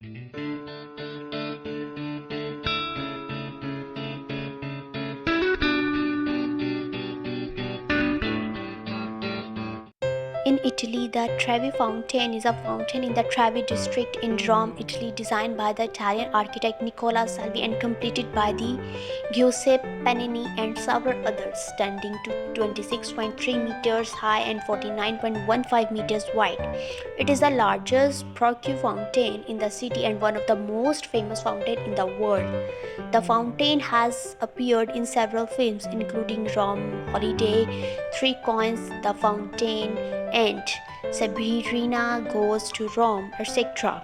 In Italy, the Trevi Fountain is a fountain in the Trevi district in Rome, Italy, designed by the Italian architect Nicola Salvi and completed by the Giuseppe Panini and several others, standing to 26.3 meters high and 49.15 meters wide. It is the largest Baroque fountain in the city and one of the most famous fountains in the world. The fountain has appeared in several films, including Rome Holiday, Three Coins, The Fountain, and Sabrina Goes to Rome, etc.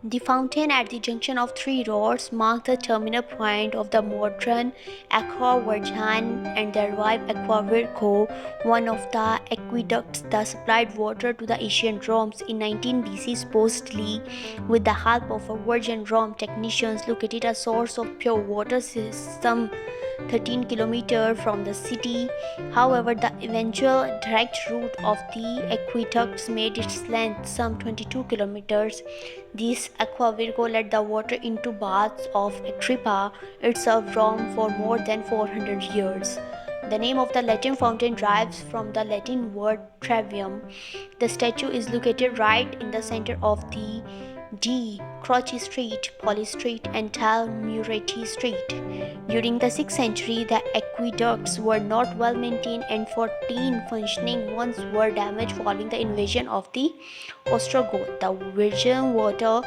The fountain at the junction of three roads marked the terminal point of the modern Acqua Vergine and the revived Acqua Virgo, one of the aqueducts that supplied water to the ancient Romans in 19 BC. Supposedly, with the help of a Virgin Rome technicians, located a source of pure water some 13 kilometers from the city. However, the eventual direct route of the aqueducts made its length some 22 kilometers. This Aqua Virgo led the water into baths of Agrippa. It served Rome for more than 400 years. The name of the Latin fountain derives from the Latin word Trevium. The statue is located right in the center of the D. Croce Street, Poli Street, and Tal Murati Street. During the 6th century, the aqueducts were not well maintained and 14 functioning ones were damaged following the invasion of the Ostrogoths. The Virgin Water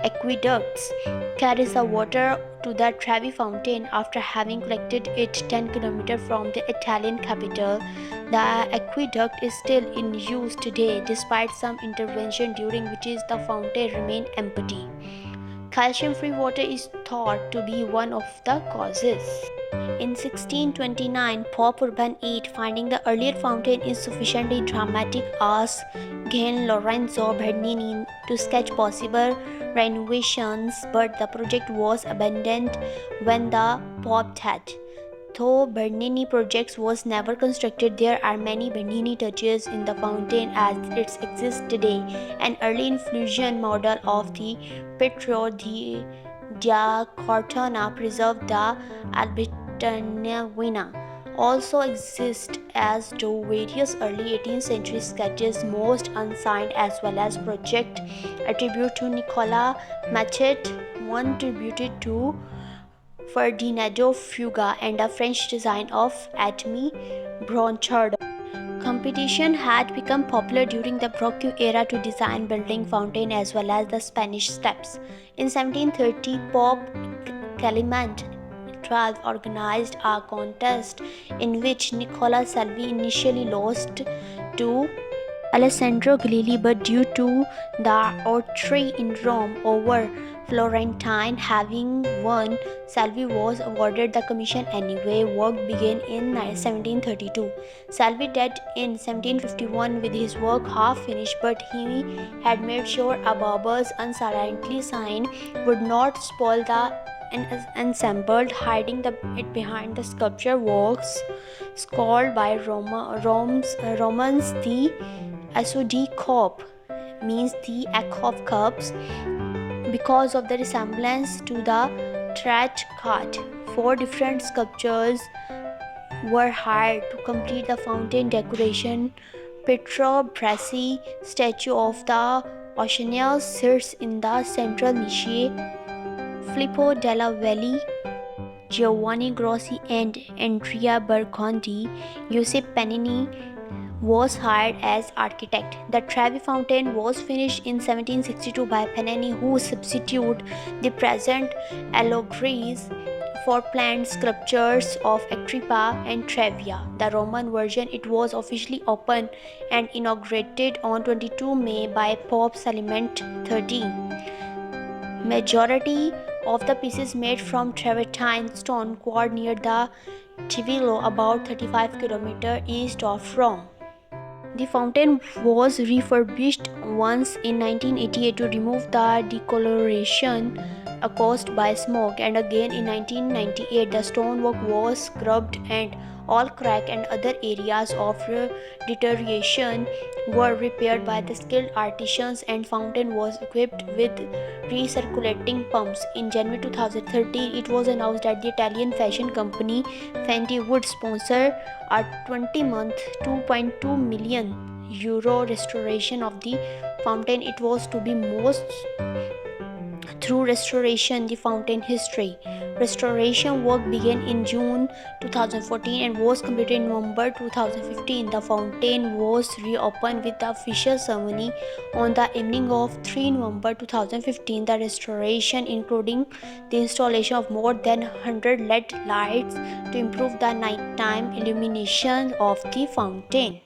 Aqueducts carries the water to the Trevi fountain after having collected it 10 kilometers from the Italian capital. The aqueduct is still in use today despite some intervention during which the fountain remained empty. Calcium-free water is thought to be one of the causes. In 1629, Pope Urban VIII, finding the earlier fountain insufficiently dramatic, asked Gian Lorenzo Bernini to sketch possible renovations, but the project was abandoned when the Pope died. Though Bernini project was never constructed, there are many Bernini touches in the fountain as it exists today. An early infusion model of the Pietro da Cortona preserved the Albertina also exists, as do various early 18th century sketches, most unsigned, as well as project attributed to Nicola Machet, one attributed to Ferdinando Fuga, and a French design of Atomy Blanchard. Competition had become popular during the Baroque era to design building fountain as well as the Spanish steps. In 1730, Pope Clement XII organized a contest in which Nicola Salvi initially lost to Alessandro Galilei, but due to the oratory in Rome over Florentine having won, Salvi was awarded the commission anyway. Work began in 1732. Salvi died in 1751 with his work half finished, but he had made sure a barber's unsightly sign would not spoil the ensemble, hiding it behind the sculpture works called by Romans the Asodi Corp, means the Act of Cups, because of the resemblance to the Trach cart. 4 different sculptures were hired to complete the fountain decoration. Pietro Brasi, statue of the Oceanius, sits in the central niche. Filippo della Valle, Giovanni Grossi, and Andrea Bergondi. Giuseppe Panini was hired as architect. The Trevi fountain was finished in 1762 by Panini, who substituted the present allegories for planned sculptures of Agrippa and Trevia. The Roman version, it was officially opened and inaugurated on 22 May by Pope Clement XIII. Majority of the pieces made from travertine stone quarried near the Tivolo, about 35 km east of Rome. The fountain was refurbished once in 1988 to remove the discoloration caused by smoke, and again in 1998 the stonework was scrubbed and All crack and other areas of deterioration were repaired by the skilled artisans, and fountain was equipped with recirculating pumps. In January 2013, it was announced that the Italian fashion company Fenty would sponsor a 20-month €2.2 million restoration of the fountain. It was to be most through restoration the fountain history. Restoration work began in June 2014 and was completed in November 2015. The fountain was reopened with the official ceremony on the evening of 3 November 2015. The restoration including the installation of more than 100 LED lights to improve the nighttime illumination of the fountain.